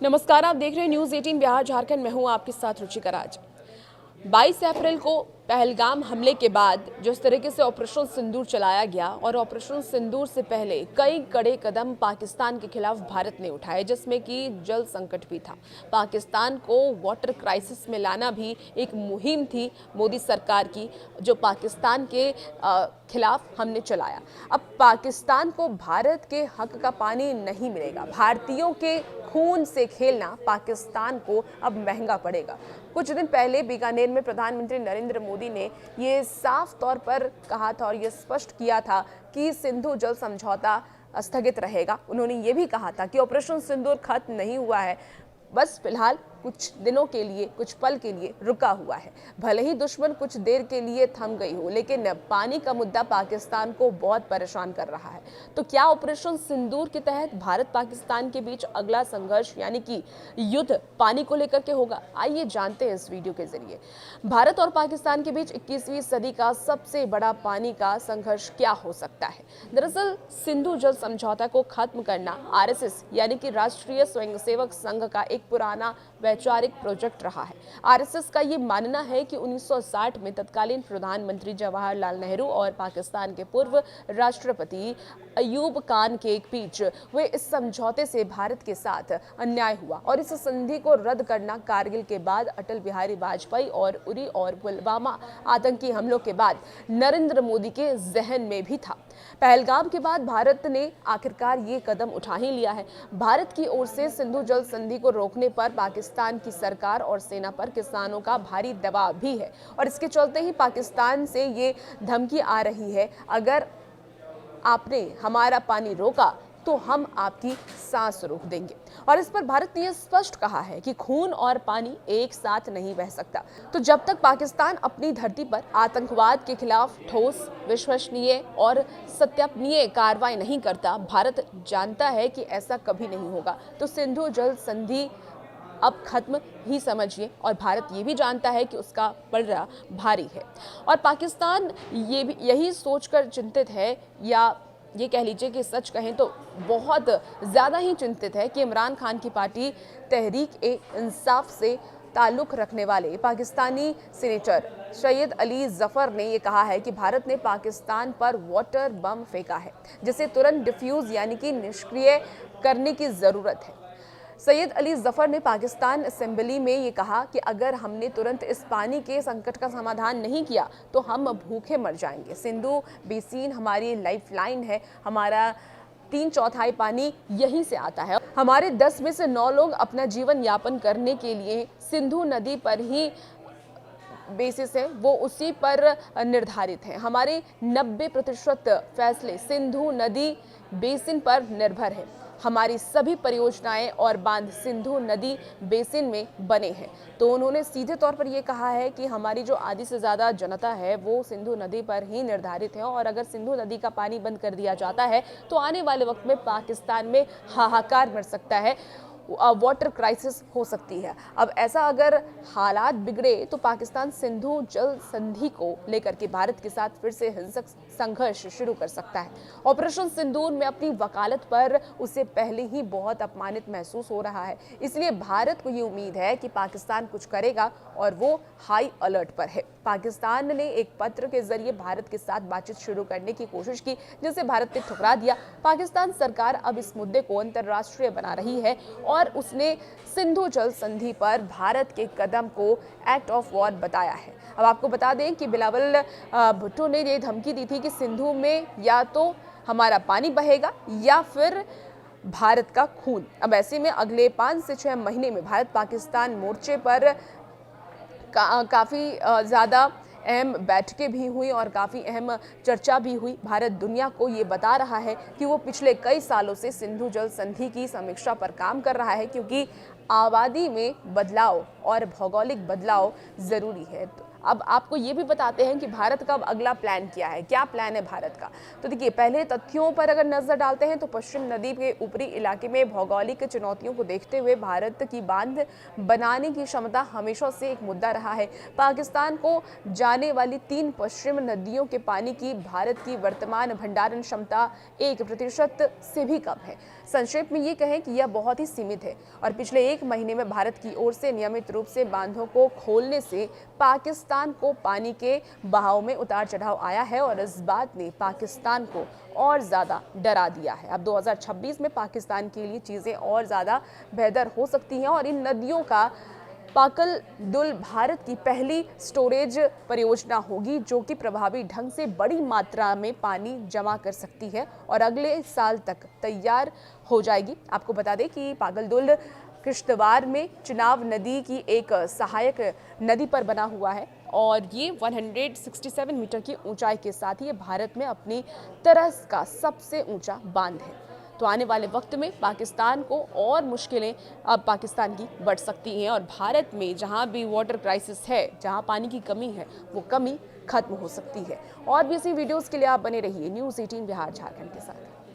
नमस्कार, आप देख रहे हैं न्यूज़ 18 बिहार झारखंड। मैं हूं आपके साथ रुचिका राज। 22 अप्रैल को पहलगाम हमले के बाद जिस तरीके से ऑपरेशन सिंदूर चलाया गया और ऑपरेशन सिंदूर से पहले कई कड़े कदम पाकिस्तान के खिलाफ भारत ने उठाए, जिसमें कि जल संकट भी था। पाकिस्तान को वाटर क्राइसिस में लाना भी एक मुहिम थी मोदी सरकार की, जो पाकिस्तान के खिलाफ हमने चलाया। अब पाकिस्तान को भारत के हक का पानी नहीं मिलेगा। भारतीयों के खून से खेलना पाकिस्तान को अब महंगा पड़ेगा। कुछ दिन पहले बीकानेर में प्रधानमंत्री नरेंद्र मोदी ने ये साफ तौर पर कहा था और ये स्पष्ट किया था कि सिंधु जल समझौता स्थगित रहेगा। उन्होंने ये भी कहा था कि ऑपरेशन सिंदूर खत्म नहीं हुआ है, बस फिलहाल कुछ दिनों के लिए, कुछ पल के लिए रुका हुआ है। भले ही दुश्मन कुछ देर के लिए थम गई हो, लेकिन पानी का मुद्दा पाकिस्तान को बहुत परेशान कर रहा है। तो क्या ऑपरेशन सिंदूर के तहत भारत पाकिस्तान के बीच अगला संघर्ष यानी कि युद्ध पानी को लेकर के होगा? आइए जानते हैं इस वीडियो के जरिए। भारत और पाकिस्तान के बीच 21वीं सदी का सबसे बड़ा पानी का संघर्ष क्या हो सकता है? दरअसल सिंधु जल समझौता को खत्म करना आरएसएस यानी कि राष्ट्रीय स्वयंसेवक संघ का एक पुराना वैचारिक प्रोजेक्ट रहा है। आरएसएस का ये मानना है कि 1960 में तत्कालीन प्रधानमंत्री जवाहरलाल नेहरू और पाकिस्तान के पूर्व राष्ट्रपति अयूब खान के बीच हुए इस समझौते से भारत के साथ अन्याय हुआ और इस संधि को रद्द करना कारगिल के बाद अटल बिहारी वाजपेयी और उरी और पुलवामा आतंकी हमलों के बाद नरेंद्र मोदी के जहन में भी था। पहलगाम के बाद भारत ने आखिरकार ये कदम उठा ही लिया है। भारत की ओर से सिंधु जल संधि को रोकने पर पाकिस्तान की सरकार और सेना पर किसानों का भारी दबाव भी है और इसके चलते ही पाकिस्तान से ये धमकी आ रही है, अगर आपने हमारा पानी रोका तो हम आपकी सांस रोक देंगे। और इस पर भारत ने यह स्पष्ट कहा है कि खून और पानी एक साथ नहीं बह सकता। तो जब तक पाकिस्तान अपनी धरती पर आतंकवाद के खिलाफ ठोस, विश्वसनीय और सत्यापनीय कार्रवाई नहीं करता, भारत जानता है कि ऐसा कभी नहीं होगा। तो सिंधु जल संधि अब खत्म ही समझिए और भारत ये भी जानता है कि उसका पलड़ा भारी है और पाकिस्तान ये भी यही सोचकर चिंतित है, या ये कह लीजिए कि सच कहें तो बहुत ज़्यादा ही चिंतित है कि इमरान खान की पार्टी तहरीक-ए-इंसाफ से ताल्लुक़ रखने वाले पाकिस्तानी सीनेटर सैयद अली जफर ने ये कहा है कि भारत ने पाकिस्तान पर वाटर बम फेंका है, जिसे तुरंत डिफ्यूज़ यानी कि निष्क्रिय करने की ज़रूरत है। सैयद अली जफर ने पाकिस्तान असेंबली में ये कहा कि अगर हमने तुरंत इस पानी के संकट का समाधान नहीं किया तो हम भूखे मर जाएंगे। सिंधु बेसिन हमारी लाइफलाइन है, हमारा 3/4 पानी यहीं से आता है। हमारे 10 में से 9 लोग अपना जीवन यापन करने के लिए सिंधु नदी पर ही बेसिस है, वो उसी पर निर्धारित है। हमारे 90% फैसले सिंधु नदी बेसिन पर निर्भर है। हमारी सभी परियोजनाएं और बांध सिंधु नदी बेसिन में बने हैं। तो उन्होंने सीधे तौर पर यह कहा है कि हमारी जो आधी से ज़्यादा जनता है वो सिंधु नदी पर ही निर्धारित है और अगर सिंधु नदी का पानी बंद कर दिया जाता है तो आने वाले वक्त में पाकिस्तान में हाहाकार मच सकता है, वाटर क्राइसिस हो सकती है। अब ऐसा अगर हालात बिगड़े तो पाकिस्तान सिंधु जल संधि को लेकर के भारत के साथ फिर से हिंसक संघर्ष शुरू कर सकता है। ऑपरेशन सिंदूर में अपनी वकालत पर उसे पहले ही बहुत अपमानित महसूस हो रहा है, इसलिए भारत को ये उम्मीद है कि पाकिस्तान कुछ करेगा और वो हाई अलर्ट पर है। पाकिस्तान ने एक पत्र के जरिए भारत के साथ बातचीत शुरू करने की कोशिश की, जिसे भारत ने ठुकरा दिया। पाकिस्तान सरकार अब इस मुद्दे को अंतर्राष्ट्रीय बना रही है और उसने सिंधु जल संधि पर भारत के कदम को एक्ट ऑफ वॉर बताया है। अब आपको बता दें कि बिलावल भुट्टो ने ये धमकी दी थी कि सिंधु में या तो हमारा पानी बहेगा या फिर भारत का खून। अब ऐसे में अगले 5 से 6 महीने में भारत पाकिस्तान मोर्चे पर काफ़ी ज़्यादा अहम बैठकें भी हुई और काफ़ी अहम चर्चा भी हुई। भारत दुनिया को ये बता रहा है कि वो पिछले कई सालों से सिंधु जल संधि की समीक्षा पर काम कर रहा है, क्योंकि आबादी में बदलाव और भौगोलिक बदलाव ज़रूरी है। अब आपको ये भी बताते हैं कि भारत का अब अगला प्लान क्या प्लान है भारत का। तो देखिए, पहले तथ्यों पर अगर नजर डालते हैं तो पश्चिम नदी के ऊपरी इलाके में भौगोलिक चुनौतियों को देखते हुए भारत की बांध बनाने की क्षमता हमेशा से एक मुद्दा रहा है। पाकिस्तान को जाने वाली 3 पश्चिम नदियों के पानी की भारत की वर्तमान भंडारण क्षमता 1% से भी कम है। संक्षेप में ये कहें कि यह बहुत ही सीमित है और पिछले 1 महीने में भारत की ओर से नियमित रूप से बांधों को खोलने से पाकिस्तान को पानी के बहाव में उतार चढ़ाव आया है और इस बात ने पाकिस्तान को और ज़्यादा डरा दिया है। अब 2026 में पाकिस्तान के लिए चीज़ें और ज़्यादा बेहतर हो सकती हैं और इन नदियों का पाकल दुल भारत की पहली स्टोरेज परियोजना होगी जो कि प्रभावी ढंग से बड़ी मात्रा में पानी जमा कर सकती है और अगले साल तक तैयार हो जाएगी। आपको बता दें कि पागल दुल किश्तवाड़ में चिनाब नदी की एक सहायक नदी पर बना हुआ है और ये 167 मीटर की ऊंचाई के साथ ये भारत में अपनी तरह का सबसे ऊंचा बांध है। तो आने वाले वक्त में पाकिस्तान को और मुश्किलें अब पाकिस्तान की बढ़ सकती हैं और भारत में जहां भी वाटर क्राइसिस है, जहां पानी की कमी है, वो कमी खत्म हो सकती है। और भी ऐसी वीडियोस के लिए आप बने रहिए न्यूज़ 18 बिहार झारखंड के साथ।